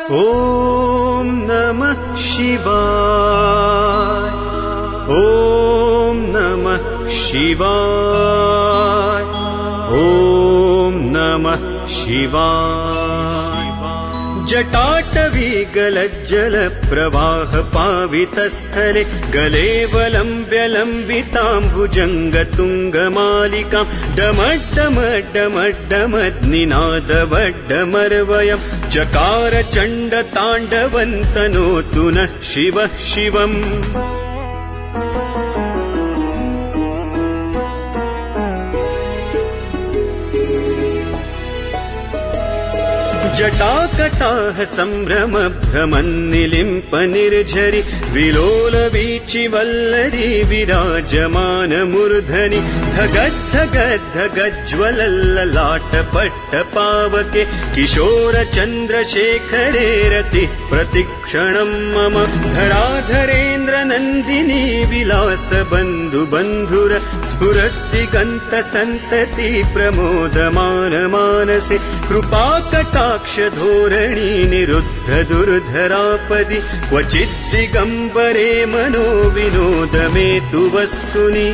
ॐ नमः शिवाय। ॐ नमः शिवाय। ॐ नमः शिवाय। जटाटवी गलज्जल प्रवाह पावितस्थले गलेवलम्ब्य लम्बिताम्बुजङ्गतुङ्गमालिकां डमड्डमड्डमड्डमद्निनादवड्डमर्वयं चकार चण्डताण्डवन्तनोतु नः शिवः शिवम्। जटाकटाह सम्भ्रम भ्रमन्निलिम्प निर्झरि विलोल वीचि वल्लरी विराजमान मूर्धनि धगद्धगद्धगज्ज्वलल्ललाट पट्ट पावके किशोर चन्द्रशेखरे रतिः प्रतिक्षणं मम धराधरेन्द्र नन्दिनी विलास बन्धु बन्धुर स्फुरद्दिगन्त सन्तति प्रमोदमान मानसे कृपाकटाक्ष धोरणी निरुद्ध दुर्धरापदि क्वचिद्दिगम्बरे मनो विनोद मे तु वस्तुनि।